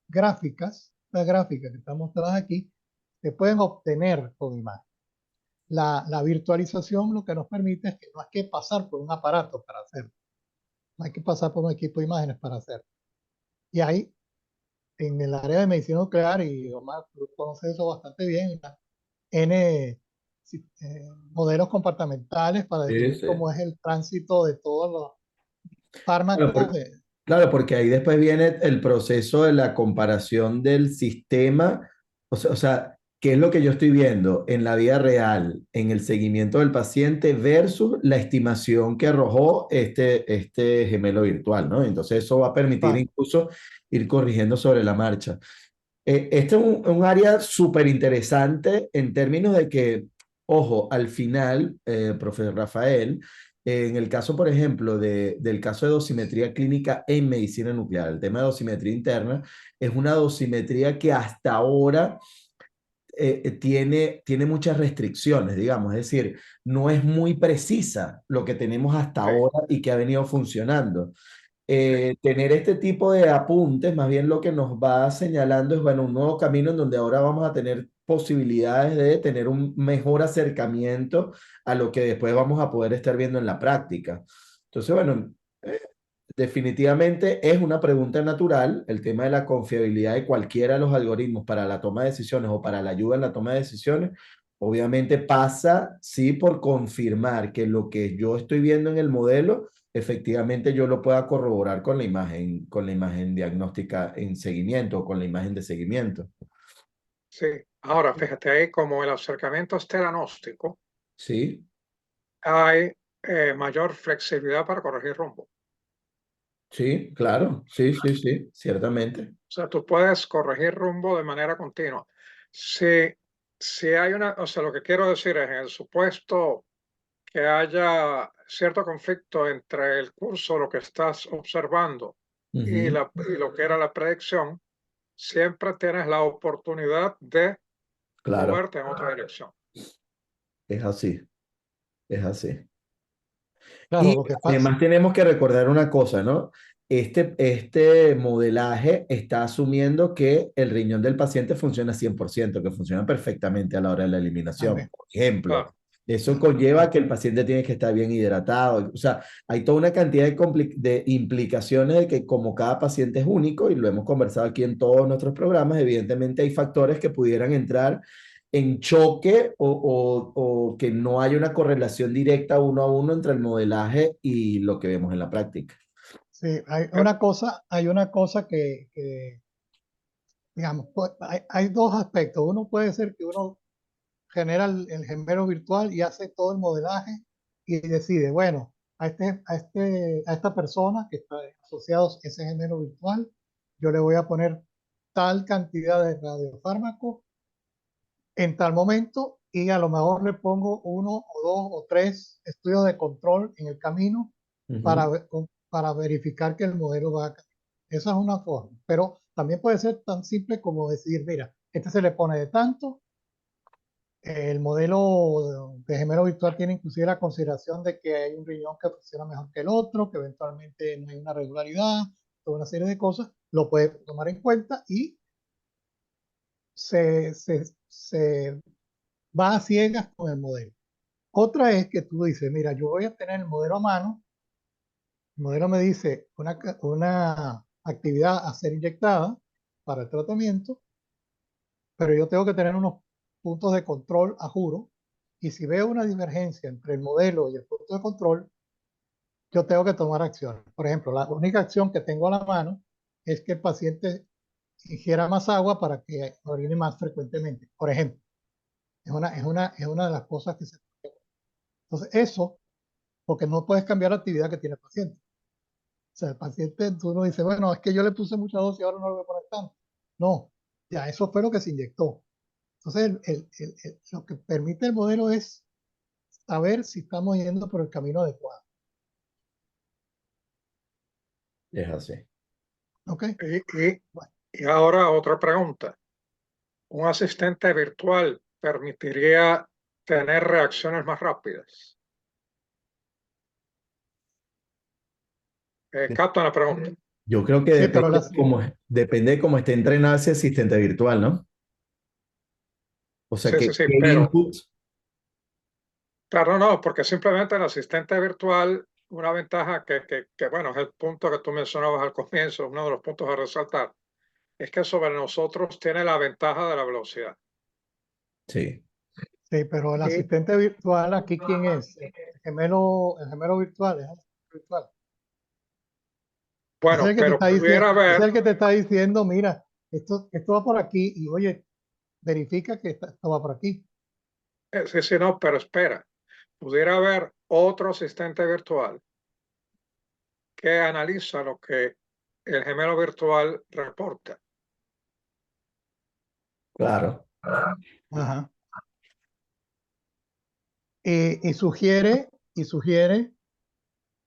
[SPEAKER 2] gráficas, las gráficas que están mostradas aquí, se pueden obtener con imagen. La virtualización lo que nos permite es que no hay que pasar por un aparato para hacerlo. No hay que pasar por un equipo de imágenes para hacerlo. Y hay en el área de medicina nuclear, y Omar conoce eso bastante bien, N modelos comportamentales para
[SPEAKER 1] Sí,
[SPEAKER 2] definir
[SPEAKER 1] sí.
[SPEAKER 2] cómo es el tránsito de todos los
[SPEAKER 1] Claro,
[SPEAKER 2] fármacos de...
[SPEAKER 1] claro, porque ahí después viene el proceso de la comparación del sistema, o sea, qué es lo que yo estoy viendo en la vida real, en el seguimiento del paciente versus la estimación que arrojó este gemelo virtual, ¿no? Entonces eso va a permitir
[SPEAKER 2] Exacto.
[SPEAKER 1] incluso ir corrigiendo sobre la marcha. Este es un área súper interesante en términos de que, ojo, al final, profesor Rafael, en el caso, por ejemplo, del caso de dosimetría clínica en medicina nuclear, el tema de dosimetría interna es una dosimetría que hasta ahora tiene muchas restricciones, digamos, es decir, no es muy precisa lo que tenemos hasta
[SPEAKER 3] Sí,
[SPEAKER 1] ahora y que ha venido funcionando.
[SPEAKER 3] sí,
[SPEAKER 1] Tener este tipo de apuntes, más bien lo que nos va señalando es, bueno, un nuevo camino en donde ahora vamos a tener posibilidades de tener un mejor acercamiento a lo que después vamos a poder estar viendo en la práctica. Entonces, bueno, eh, definitivamente es una pregunta natural el tema de la confiabilidad de cualquiera de los algoritmos para la toma de decisiones o para la ayuda en la toma de decisiones. Obviamente pasa, sí, por confirmar que lo que yo estoy viendo en el modelo efectivamente yo lo pueda corroborar con la imagen diagnóstica en seguimiento o con la imagen de seguimiento.
[SPEAKER 3] sí. Ahora, fíjate ahí, como el acercamiento es telanóstico,
[SPEAKER 1] Sí,
[SPEAKER 3] hay mayor flexibilidad para corregir rumbo.
[SPEAKER 1] sí, claro, sí, sí, sí, ciertamente.
[SPEAKER 3] O sea, tú puedes corregir rumbo de manera continua. Si, si hay una, o sea, lo que quiero decir es, en el supuesto que haya cierto conflicto entre el curso, lo que estás observando, y,
[SPEAKER 1] Ujú,
[SPEAKER 3] y lo que era la predicción, siempre tienes la oportunidad de
[SPEAKER 1] claro,
[SPEAKER 3] moverte en otra dirección.
[SPEAKER 1] es así, es así.
[SPEAKER 2] Claro,
[SPEAKER 1] Y
[SPEAKER 2] lo que pasa,
[SPEAKER 1] además tenemos que recordar una cosa, ¿no? Este modelaje está asumiendo que el riñón del paciente funciona 100%, que funciona perfectamente a la hora de la eliminación.
[SPEAKER 2] también,
[SPEAKER 1] Por ejemplo,
[SPEAKER 3] Claro,
[SPEAKER 1] eso conlleva
[SPEAKER 2] claro.
[SPEAKER 1] que el paciente tiene que estar bien hidratado. O sea, hay toda una cantidad de implicaciones de que como cada paciente es único, y lo hemos conversado aquí en todos nuestros programas, evidentemente hay factores que pudieran entrar en choque o que no haya una correlación directa uno a uno entre el modelaje y lo que vemos en la práctica.
[SPEAKER 2] Sí,
[SPEAKER 3] eh,
[SPEAKER 2] hay una cosa que digamos, hay dos aspectos. Uno puede ser que uno genera el gemelo virtual y hace todo el modelaje y decide, bueno, a esta persona que está asociado a ese gemelo virtual, yo le voy a poner tal cantidad de radiofármaco en tal momento y a lo mejor le pongo uno o dos o tres estudios de control en el camino
[SPEAKER 1] Ujú.
[SPEAKER 2] para verificar que el modelo va a cambiar. Esa es una forma, pero también puede ser tan simple como decir, mira, este se le pone de tanto. El modelo de gemelo virtual tiene inclusive la consideración de que hay un riñón que funciona mejor que el otro, que eventualmente no hay una regularidad, toda una serie de cosas, lo puede tomar en cuenta y se va a ciegas con el modelo. Otra es que tú dices, mira, yo voy a tener el modelo a mano, el modelo me dice una actividad a ser inyectada para el tratamiento, pero yo tengo que tener unos puntos de control a juro, y si veo una divergencia entre el modelo y el punto de control, yo tengo que tomar acciones. Por ejemplo, la única acción que tengo a la mano es que el paciente ingiera más agua para que orine más frecuentemente. Por ejemplo, es una de las cosas que se... Entonces, eso, porque no puedes cambiar la actividad que tiene el paciente. O sea, el paciente, tú no dices, bueno, es que yo le puse mucha dosis y ahora no le voy a poner tanto. No, ya eso fue lo que se inyectó. Entonces, lo que permite el modelo es saber si estamos yendo por el camino adecuado.
[SPEAKER 1] Es así.
[SPEAKER 2] ¿Ok?
[SPEAKER 3] y,
[SPEAKER 2] Bueno,
[SPEAKER 3] y ahora otra pregunta. ¿Un asistente virtual permitiría tener reacciones más rápidas? Capta la pregunta.
[SPEAKER 1] Yo creo que
[SPEAKER 2] Sí, pero
[SPEAKER 1] depende de cómo esté entrenado ese asistente virtual, ¿no? O sea,
[SPEAKER 3] Sí, sí, sí,
[SPEAKER 1] ¿qué
[SPEAKER 3] pero
[SPEAKER 1] input?
[SPEAKER 3] claro, no, porque simplemente el asistente virtual, una ventaja bueno, es el punto que tú mencionabas al comienzo, uno de los puntos a resaltar, es que sobre nosotros tiene la ventaja de la velocidad.
[SPEAKER 1] Sí.
[SPEAKER 2] sí, pero el
[SPEAKER 3] Y
[SPEAKER 2] asistente virtual aquí, ¿quién es? El gemelo virtual, es el asistente virtual. Ese es
[SPEAKER 3] bueno,
[SPEAKER 2] el que te
[SPEAKER 3] pero
[SPEAKER 2] está diciendo,
[SPEAKER 3] pudiera
[SPEAKER 2] ese es
[SPEAKER 3] haber,
[SPEAKER 2] el que te está diciendo, mira, esto va por aquí y oye, verifica que esto va por aquí.
[SPEAKER 3] sí, sí, no, pero espera, pudiera haber otro asistente virtual que analiza lo que el gemelo virtual reporta.
[SPEAKER 1] Claro.
[SPEAKER 2] Ajá. Y sugiere,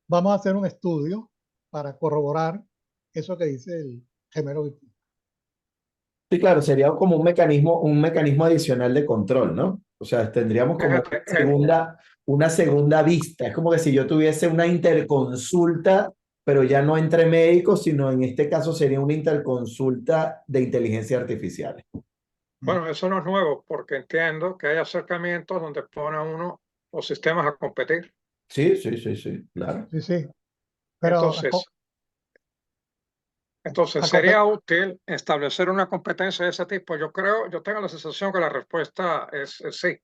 [SPEAKER 2] vamos a hacer un estudio para corroborar eso que dice el gemelo virtual.
[SPEAKER 1] Sí, claro, sería como un mecanismo adicional de control, ¿no? O sea, tendríamos como
[SPEAKER 3] Fíjate,
[SPEAKER 1] una segunda vista. Es como que si yo tuviese una interconsulta, pero ya no entre médicos, sino en este caso sería una interconsulta de inteligencia artificial.
[SPEAKER 2] Mm.
[SPEAKER 3] bueno, eso no es nuevo, porque entiendo que hay acercamientos donde pone a uno los sistemas a competir.
[SPEAKER 1] Sí, sí, sí, sí, claro.
[SPEAKER 2] Sí, sí, pero
[SPEAKER 3] Entonces, entonces,
[SPEAKER 2] a compe-
[SPEAKER 3] ¿sería útil establecer una competencia de ese tipo? Yo creo, yo tengo la sensación que la respuesta es sí.
[SPEAKER 2] sí,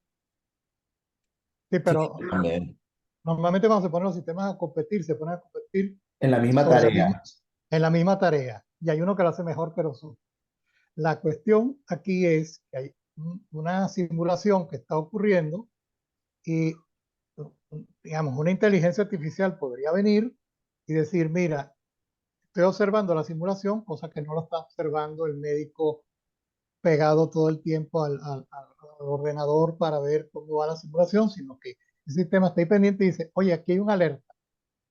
[SPEAKER 1] Sí,
[SPEAKER 2] pero
[SPEAKER 1] también.
[SPEAKER 2] normalmente cuando se ponen los sistemas a competir, se ponen a competir
[SPEAKER 1] En la misma
[SPEAKER 2] sobre la misma,
[SPEAKER 1] tarea.
[SPEAKER 2] en la misma tarea. Y hay uno que lo hace mejor que los otros. La cuestión aquí es que hay una simulación que está ocurriendo y, digamos, una inteligencia artificial podría venir y decir, mira, estoy observando la simulación, cosa que no lo está observando el médico pegado todo el tiempo al ordenador para ver cómo va la simulación, sino que el sistema está ahí pendiente y dice, oye, aquí hay una alerta.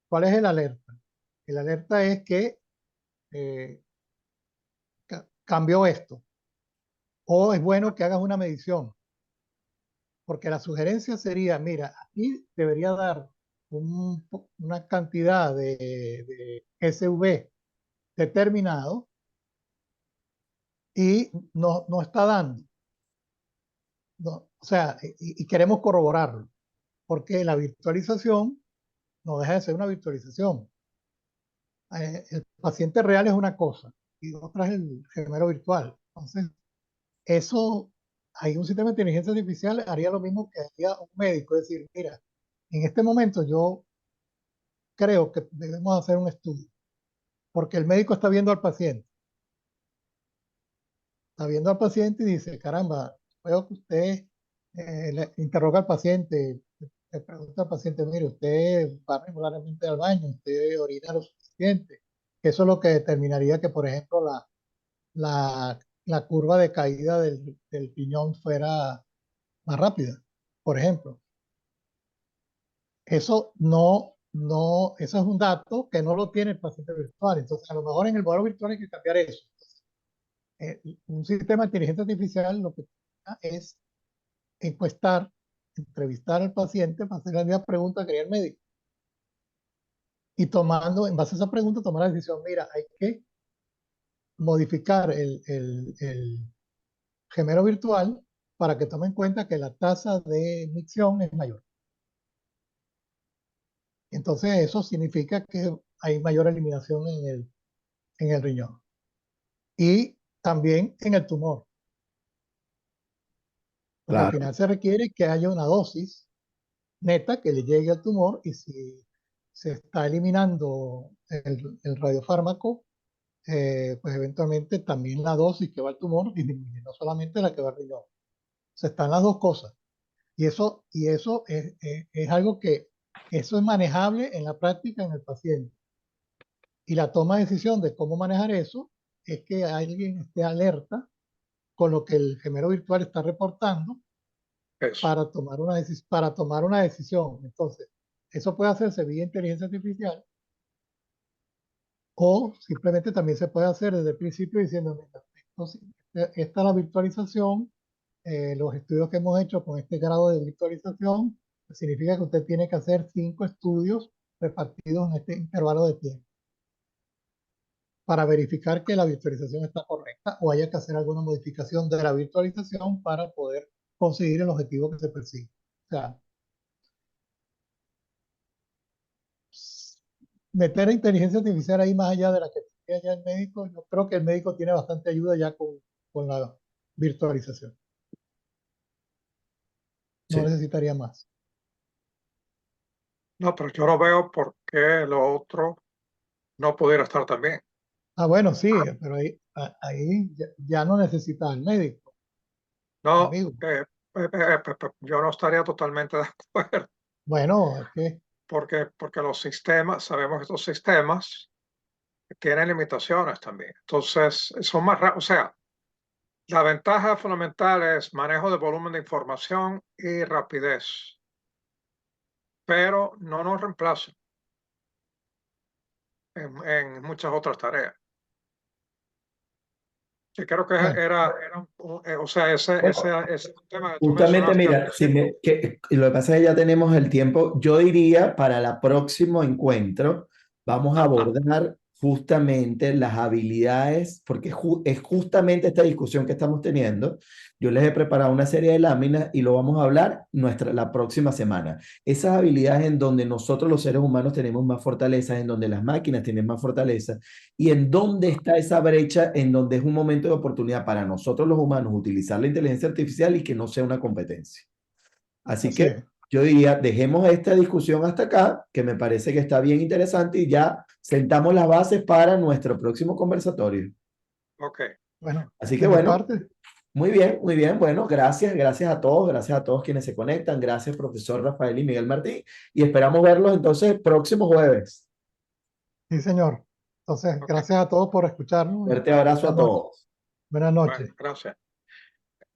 [SPEAKER 2] ¿Cuál es el alerta? El alerta es que eh, cambió esto. O es bueno que hagas una medición, porque la sugerencia sería, mira, aquí debería dar una cantidad de SV determinado y no está dando. O sea, y queremos corroborarlo, porque la virtualización no deja de ser una virtualización. El paciente real es una cosa y otra es el gemelo virtual. Entonces, eso, hay un sistema de inteligencia artificial, haría lo mismo que haría un médico, es decir, mira, en este momento yo creo que debemos hacer un estudio, porque el médico está viendo al paciente y dice, caramba, veo que usted le interroga al paciente, le pregunta al paciente, mire, usted va regularmente al baño, usted orina lo suficiente. Eso es lo que determinaría que, por ejemplo, la curva de caída del riñón fuera más rápida, por ejemplo. Eso es un dato que no lo tiene el paciente virtual. Entonces, a lo mejor en el modelo virtual hay que cambiar eso. Un sistema de inteligencia artificial lo que es encuestar, entrevistar al paciente para hacer la misma pregunta que haría el médico. Y tomando, en base a esa pregunta, tomar la decisión, mira, hay que modificar el gemelo virtual para que tome en cuenta que la tasa de micción es mayor. Entonces, eso significa que hay mayor eliminación en el riñón. Y también en el tumor, porque al
[SPEAKER 1] Claro,
[SPEAKER 2] final se requiere que haya una dosis neta que le llegue al tumor y si se está eliminando el radiofármaco, pues eventualmente también la dosis que va al tumor disminuye, no solamente la que va al riñón. O sea, están las dos cosas. Y eso es algo que eso es manejable en la práctica en el paciente. Y la toma de decisión de cómo manejar eso es que alguien esté alerta con lo que el gemelo virtual está reportando
[SPEAKER 3] Eso.
[SPEAKER 2] para tomar una decisión. Entonces, eso puede hacerse vía inteligencia artificial o simplemente también se puede hacer desde el principio diciendo, mira, esta es la virtualización, los estudios que hemos hecho con este grado de virtualización, significa que usted tiene que hacer 5 estudios repartidos en este intervalo de tiempo. para verificar que la virtualización está correcta o haya que hacer alguna modificación de la virtualización para poder conseguir el objetivo que se persigue. O sea, meter a inteligencia artificial ahí más allá de la que tiene ya el médico, yo creo que el médico tiene bastante ayuda ya con la virtualización. No
[SPEAKER 1] Sí.
[SPEAKER 2] necesitaría más.
[SPEAKER 3] No, pero yo no veo por qué lo otro no pudiera estar también.
[SPEAKER 2] Ah, bueno, sí, pero ahí ya no necesita al médico,
[SPEAKER 3] No,
[SPEAKER 2] amigo.
[SPEAKER 3] yo no estaría totalmente de acuerdo,
[SPEAKER 2] Bueno, es que,
[SPEAKER 3] porque los sistemas, sabemos que estos sistemas tienen limitaciones también. Entonces, son más rápidos. O sea, la ventaja fundamental es manejo de volumen de información y rapidez, pero no nos reemplazan en muchas otras tareas. Que creo que
[SPEAKER 2] bueno,
[SPEAKER 3] o sea,
[SPEAKER 1] Bueno,
[SPEAKER 3] ese tema que tú
[SPEAKER 1] justamente,
[SPEAKER 3] mencionaste al
[SPEAKER 1] mira,
[SPEAKER 3] principio.
[SPEAKER 1] y lo que pasa es que ya tenemos el tiempo. Yo diría para el próximo encuentro vamos a
[SPEAKER 3] Ajá.
[SPEAKER 1] abordar justamente las habilidades, porque es justamente esta discusión que estamos teniendo. Yo les he preparado una serie de láminas y lo vamos a hablar la próxima semana. Esas habilidades en donde nosotros los seres humanos tenemos más fortalezas, en donde las máquinas tienen más fortalezas y en dónde está esa brecha, en donde es un momento de oportunidad para nosotros los humanos utilizar la inteligencia artificial y que no sea una competencia. Así
[SPEAKER 2] así
[SPEAKER 1] que
[SPEAKER 2] es.
[SPEAKER 1] yo diría, dejemos esta discusión hasta acá, que me parece que está bien interesante y ya sentamos las bases para nuestro próximo conversatorio.
[SPEAKER 3] Ok.
[SPEAKER 2] Bueno,
[SPEAKER 1] Así que
[SPEAKER 2] de mi
[SPEAKER 1] bueno,
[SPEAKER 2] parte,
[SPEAKER 1] muy bien, muy bien. Bueno, gracias a todos quienes se conectan. Gracias, profesor Rafael y Miguel Martín. Y esperamos verlos entonces el próximo jueves.
[SPEAKER 2] sí, señor. Entonces,
[SPEAKER 3] Ok.
[SPEAKER 2] gracias a todos por escucharnos y
[SPEAKER 1] Fuerte abrazo
[SPEAKER 2] buenas
[SPEAKER 1] a
[SPEAKER 2] noches.
[SPEAKER 1] todos.
[SPEAKER 2] Buenas
[SPEAKER 3] Bueno,
[SPEAKER 2] noches.
[SPEAKER 3] gracias.